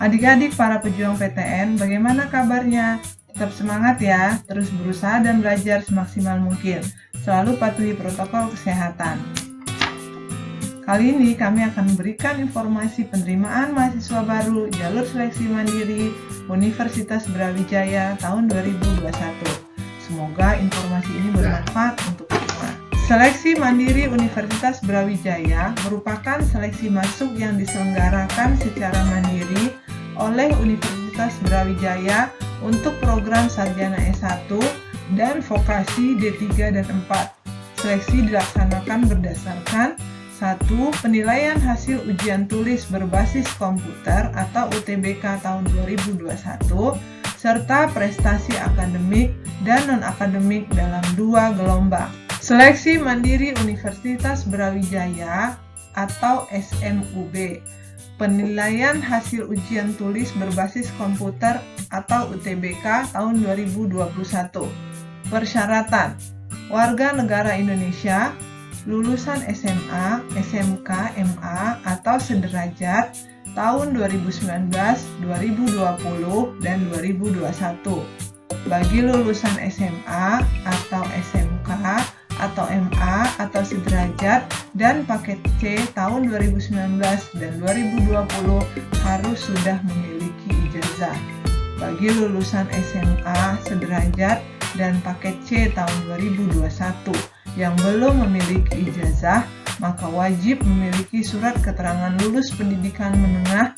Adik-adik para pejuang PTN, bagaimana kabarnya? Tetap semangat ya, terus berusaha dan belajar semaksimal mungkin. Selalu patuhi protokol kesehatan. Kali ini kami akan memberikan informasi penerimaan mahasiswa baru jalur seleksi mandiri Universitas Brawijaya tahun 2021. Semoga informasi ini bermanfaat untuk semua. Seleksi mandiri Universitas Brawijaya merupakan seleksi masuk yang diselenggarakan secara mandiri oleh Universitas Brawijaya untuk program sarjana S1 dan vokasi D3 dan 4. Seleksi dilaksanakan berdasarkan 1. Penilaian hasil ujian tulis berbasis komputer atau UTBK tahun 2021 serta prestasi akademik dan non-akademik dalam 2 gelombang. Seleksi mandiri Universitas Brawijaya atau SMUB. Penilaian hasil ujian tulis berbasis komputer atau UTBK tahun 2021. Persyaratan: warga negara Indonesia, lulusan SMA, SMK, MA atau sederajat tahun 2019, 2020, dan 2021. Bagi lulusan SMA atau SMK atau MA atau sederajat dan paket C tahun 2019 dan 2020 harus sudah memiliki ijazah. Bagi lulusan SMA sederajat dan paket C tahun 2021 yang belum memiliki ijazah, maka wajib memiliki surat keterangan lulus pendidikan menengah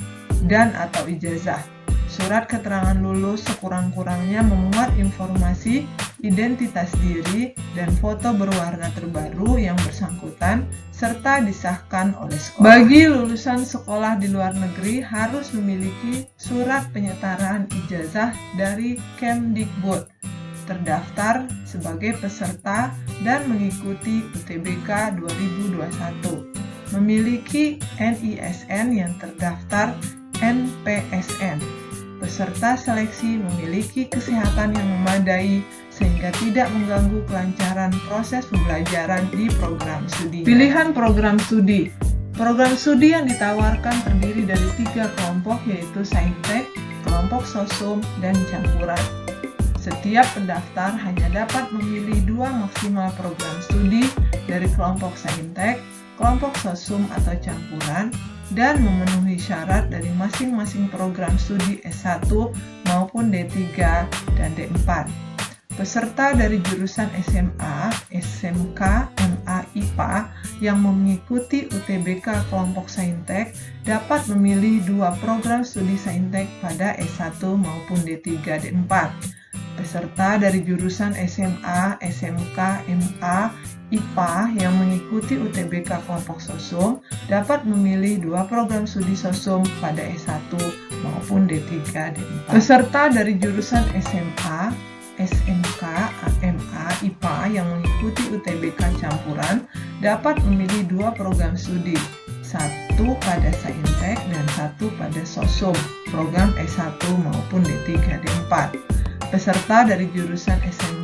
dan atau ijazah. Surat keterangan lulus sekurang-kurangnya memuat informasi identitas diri dan foto berwarna terbaru yang bersangkutan serta disahkan oleh sekolah. Bagi lulusan sekolah di luar negeri harus memiliki surat penyetaraan ijazah dari Kemdikbud, terdaftar sebagai peserta dan mengikuti UTBK 2021, memiliki NISN yang terdaftar NPSN. Peserta seleksi memiliki kesehatan yang memadai sehingga tidak mengganggu kelancaran proses pembelajaran di program studi. Pilihan program studi. Program studi yang ditawarkan terdiri dari 3 kelompok, yaitu Saintek, kelompok Sosum, dan campuran. Setiap pendaftar hanya dapat memilih 2 maksimal program studi dari kelompok Saintek, kelompok Sosum atau campuran, dan memenuhi syarat dari masing-masing program studi S1 maupun D3 dan D4. Peserta dari jurusan SMA, SMK, MA, IPA yang mengikuti UTBK kelompok Saintek dapat memilih 2 program studi Saintek pada S1 maupun D3, D4. Peserta dari jurusan SMA, SMK, MA, IPA yang mengikuti UTBK kelompok Sosum dapat memilih 2 program studi Sosum pada S1 maupun D3, D4. Peserta dari jurusan SMA, SMK, MA, IPA yang mengikuti UTBK campuran dapat memilih 2 program studi, 1 pada Saintek dan 1 pada Sosum, program S1 maupun D3, D4. Peserta dari jurusan SMA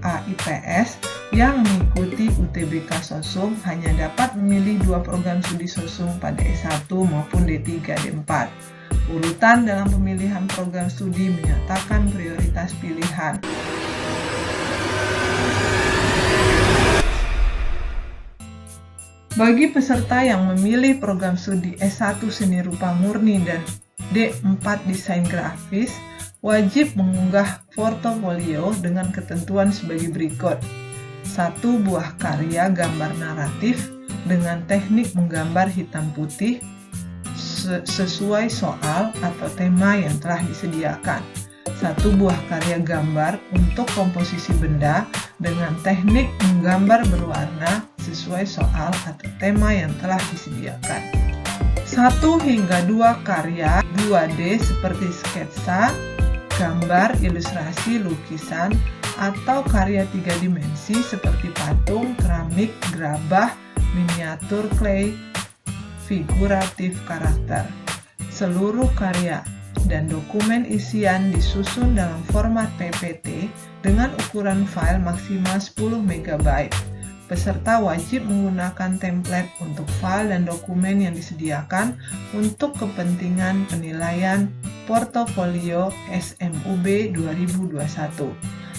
IPS yang mengikuti UTBK Sosum hanya dapat memilih 2 program studi Sosum pada S1 maupun D3, D4. Urutan dalam pemilihan program studi menyatakan prioritas pilihan. Bagi peserta yang memilih program studi S1 Seni Rupa Murni dan D4 Desain Grafis, wajib mengunggah portofolio dengan ketentuan sebagai berikut. 1 buah karya gambar naratif dengan teknik menggambar hitam putih sesuai soal atau tema yang telah disediakan. 1 buah karya gambar untuk komposisi benda dengan teknik menggambar berwarna sesuai soal atau tema yang telah disediakan. 1 hingga 2 karya 2D seperti sketsa, gambar, ilustrasi, lukisan, atau karya 3 dimensi seperti patung, keramik, gerabah, miniatur clay, figuratif karakter. Seluruh karya dan dokumen isian disusun dalam format PPT dengan ukuran file maksimal 10 MB. peserta wajib menggunakan template untuk file dan dokumen yang disediakan untuk kepentingan penilaian portofolio SMUB 2021.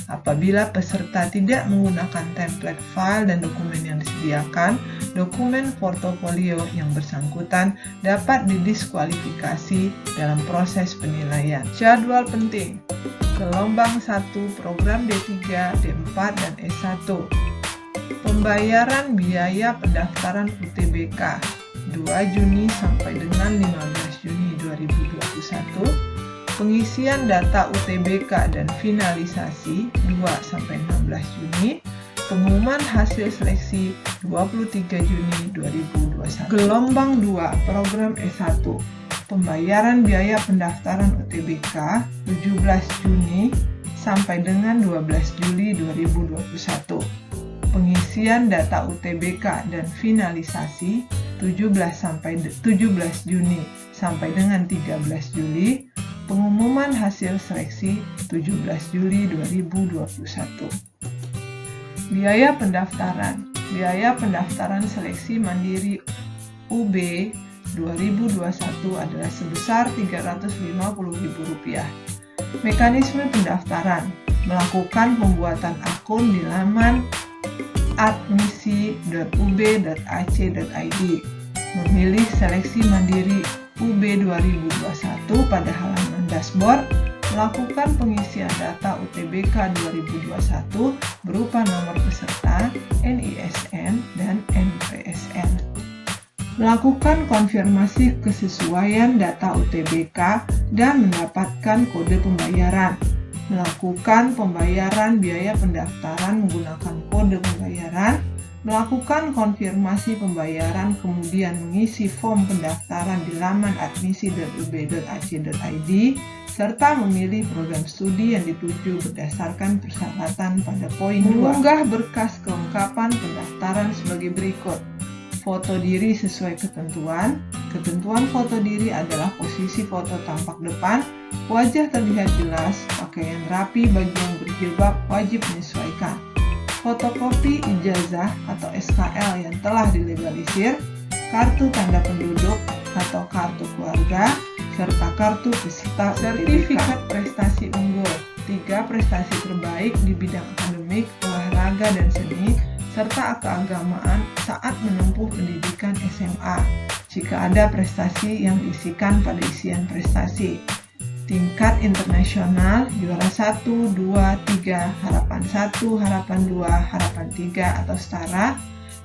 Apabila peserta tidak menggunakan template file dan dokumen yang disediakan, dokumen portofolio yang bersangkutan dapat didiskualifikasi dalam proses penilaian. Jadwal penting. Gelombang 1 program D3, D4, dan S1. Pembayaran biaya pendaftaran UTBK 2 Juni sampai dengan 15 Juni 2021. Pengisian data UTBK dan finalisasi 2-16 Juni, pengumuman hasil seleksi 23 Juni 2021. Gelombang 2 program S1, pembayaran biaya pendaftaran UTBK 17 Juni sampai dengan 12 Juli 2021. Pengisian data UTBK dan finalisasi 17 Juni sampai dengan 13 Juli. Pengumuman hasil seleksi 17 Juli 2021. Biaya pendaftaran. Biaya pendaftaran seleksi mandiri UB 2021 adalah sebesar Rp350.000. Mekanisme pendaftaran. Melakukan pembuatan akun di laman admisi.ub.ac.id. Memilih seleksi mandiri UB 2021 pada halaman dashboard, melakukan pengisian data UTBK 2021 berupa nomor peserta, NISN, dan NPSN. Melakukan konfirmasi kesesuaian data UTBK dan mendapatkan kode pembayaran. Melakukan pembayaran biaya pendaftaran menggunakan kode pembayaran. Melakukan konfirmasi pembayaran, kemudian mengisi form pendaftaran di laman admisi.ub.ac.id, serta memilih program studi yang dituju berdasarkan persyaratan pada poin 2. Mengunggah berkas kelengkapan pendaftaran sebagai berikut. Foto diri sesuai ketentuan. Ketentuan foto diri adalah posisi foto tampak depan, wajah terlihat jelas, pakaian rapi bagi yang berjilbab wajib menyesuaikan. Fotokopi ijazah atau SKL yang telah dilegalisir, kartu tanda penduduk atau kartu keluarga, serta kartu peserta sertifikat prestasi unggul, 3 prestasi terbaik di bidang akademik, olahraga, dan seni, serta keagamaan saat menempuh pendidikan SMA, jika ada prestasi yang diisikan pada isian prestasi. Tingkat internasional, juara 1, 2, 3, harapan 1, harapan 2, harapan 3 atau setara.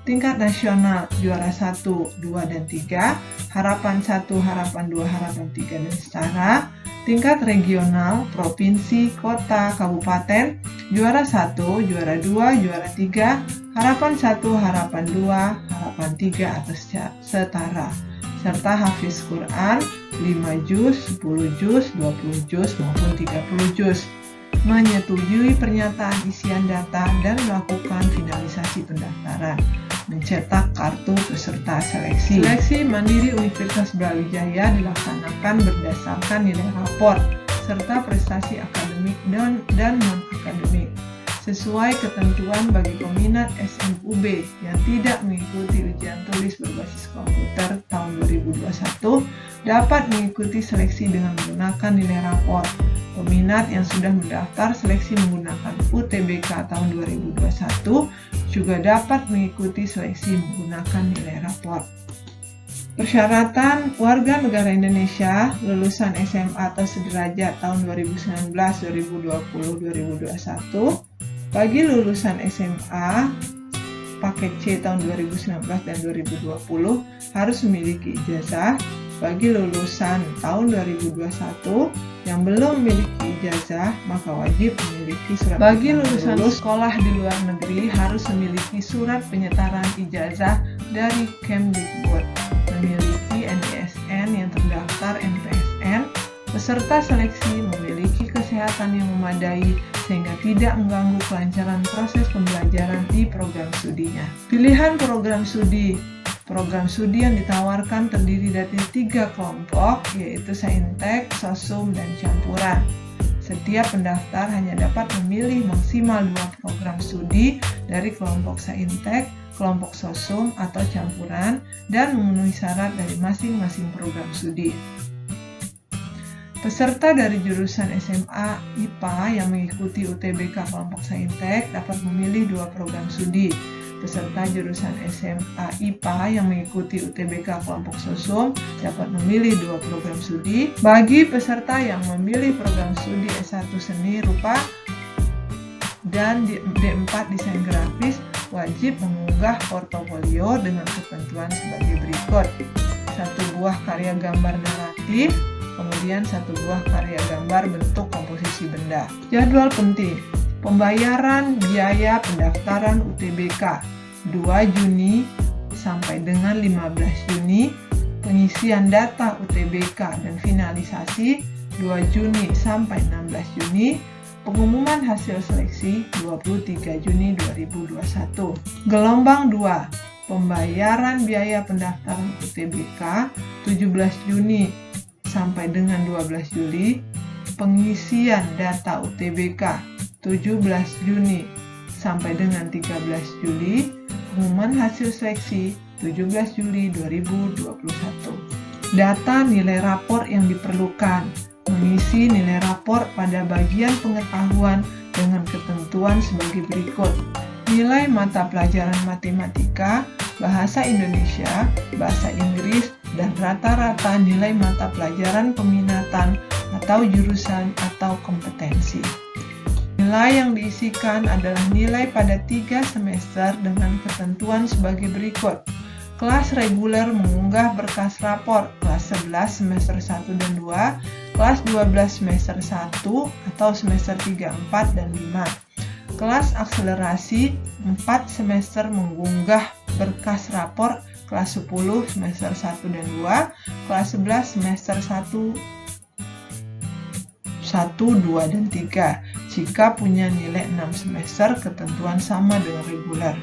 Tingkat nasional, juara 1, 2, dan 3, harapan 1, harapan 2, harapan 3, dan setara. Tingkat regional, provinsi, kota, kabupaten, juara 1, juara 2, juara 3, harapan 1, harapan 2, harapan 3 atau setara. Serta hafiz Quran 5 juz, 10 juz, 20 juz, maupun 30 juz. Menyetujui pernyataan isian data dan melakukan finalisasi pendaftaran. Mencetak kartu peserta seleksi. Seleksi mandiri Universitas Brawijaya dilaksanakan berdasarkan nilai rapor serta prestasi akademik dan non-akademik. Sesuai ketentuan bagi peminat SMUB yang tidak mengikuti ujian tulis berbasis komputer tahun 2021 dapat mengikuti seleksi dengan menggunakan nilai rapor. Peminat yang sudah mendaftar seleksi menggunakan UTBK tahun 2021 juga dapat mengikuti seleksi menggunakan nilai rapor. Persyaratan warga negara Indonesia lulusan SMA atau sederajat tahun 2019, 2020, 2021. Bagi lulusan SMA paket C tahun 2019 dan 2020 harus memiliki ijazah. Bagi lulusan tahun 2021 yang belum memiliki ijazah maka wajib memiliki surat. Bagi lulusan sekolah di luar negeri harus memiliki surat penyetaran ijazah dari Kemdikbud, memiliki NISN yang terdaftar NPSN. Peserta seleksi memiliki kesehatan yang memadai sehingga tidak mengganggu kelancaran proses pembelajaran di program studinya. Pilihan program studi. Program studi yang ditawarkan terdiri dari 3 kelompok, yaitu Saintek, Sosum, dan Campuran. Setiap pendaftar hanya dapat memilih maksimal 2 program studi dari kelompok Saintek, kelompok Sosum atau campuran, dan memenuhi syarat dari masing-masing program studi. Peserta dari jurusan SMA IPA yang mengikuti UTBK kelompok Saintek dapat memilih 2 program studi. Peserta jurusan SMA IPA yang mengikuti UTBK kelompok Sosum dapat memilih 2 program studi. Bagi peserta yang memilih program studi S1 Seni Rupa dan D4 Desain Grafis wajib mengunggah portofolio dengan ketentuan sebagai berikut: 1 buah karya gambar naratif, kemudian 1 buah karya gambar bentuk komposisi benda. Jadwal penting: pembayaran biaya pendaftaran UTBK 2 Juni sampai dengan 15 Juni, pengisian data UTBK dan finalisasi 2 Juni sampai 16 Juni, pengumuman hasil seleksi 23 Juni 2021. Gelombang 2, pembayaran biaya pendaftaran UTBK 17 Juni sampai dengan 12 Juli, pengisian data UTBK 17 Juni sampai dengan 13 Juli, pengumuman hasil seleksi 17 Juli 2021. Data nilai rapor yang diperlukan: mengisi nilai rapor pada bagian pengetahuan dengan ketentuan sebagai berikut: nilai mata pelajaran matematika, bahasa Indonesia, bahasa Inggris, dan rata-rata nilai mata pelajaran peminatan atau jurusan atau kompetensi. Nilai yang diisikan adalah nilai pada 3 semester dengan ketentuan sebagai berikut: kelas reguler mengunggah berkas rapor kelas 11 semester 1 dan 2, kelas 12 semester 1 atau semester 3, 4, dan 5. Kelas akselerasi 4 semester mengunggah berkas rapor kelas 10 semester 1 dan 2, kelas 11 semester 1, 2, dan 3 jika punya nilai 6 semester ketentuan sama dengan reguler.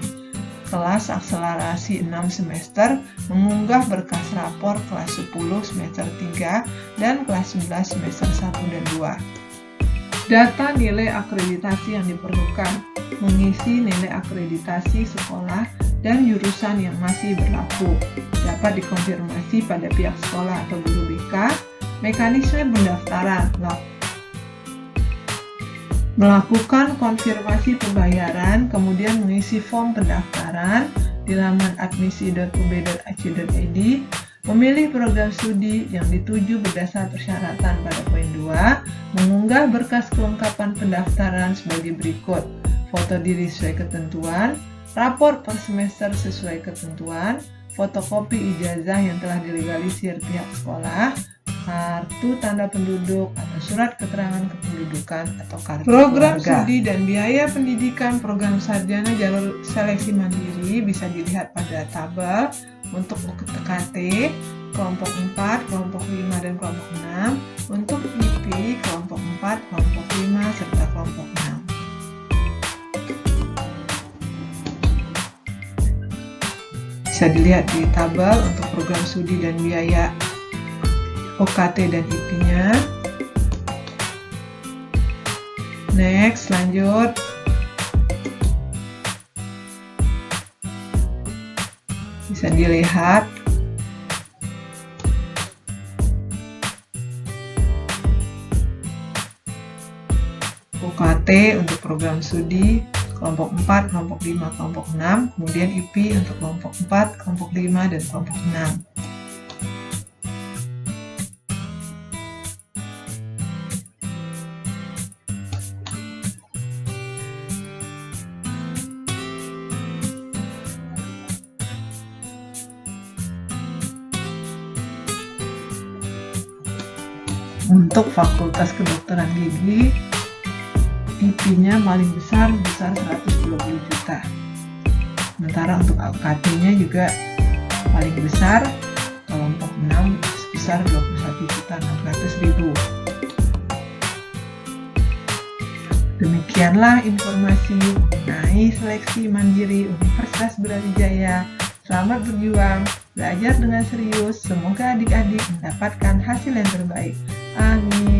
Kelas akselerasi 6 semester mengunggah berkas rapor kelas 10 semester 3 dan kelas 11 semester 1 dan 2. Data nilai akreditasi yang diperlukan: mengisi nilai akreditasi sekolah dan jurusan yang masih berlaku. Dapat dikonfirmasi pada pihak sekolah atau guru BK. Mekanisme pendaftaran: melakukan konfirmasi pembayaran, kemudian mengisi form pendaftaran di laman admisi.ub.ac.id, memilih program studi yang dituju berdasar persyaratan pada poin 2, mengunggah berkas kelengkapan pendaftaran sebagai berikut: foto diri sesuai ketentuan, rapor per semester sesuai ketentuan, fotokopi ijazah yang telah dilegalisir pihak sekolah, kartu tanda penduduk atau surat keterangan kependudukan atau kartu program keluarga. Studi dan biaya pendidikan program sarjana jalur seleksi mandiri bisa dilihat pada tabel untuk UTKT kelompok 4, kelompok 5, dan kelompok 6, untuk IP kelompok 4, kelompok 5, serta kelompok 6. Bisa dilihat di tabel untuk program studi dan biaya UKT dan IP-nya. Next, lanjut. Bisa dilihat UKT untuk program studi kelompok 4, kelompok 5, kelompok 6, kemudian IP untuk kelompok 4, kelompok 5, dan kelompok 6. Untuk Fakultas Kedokteran Gigi, IP-nya paling besar 120 juta. Sementara untuk UKT-nya juga paling besar, kelompok 6 sebesar 21.600.000. Demikianlah informasi mengenai seleksi mandiri Universitas Brawijaya. Selamat berjuang, belajar dengan serius. Semoga adik-adik mendapatkan hasil yang terbaik. Amin.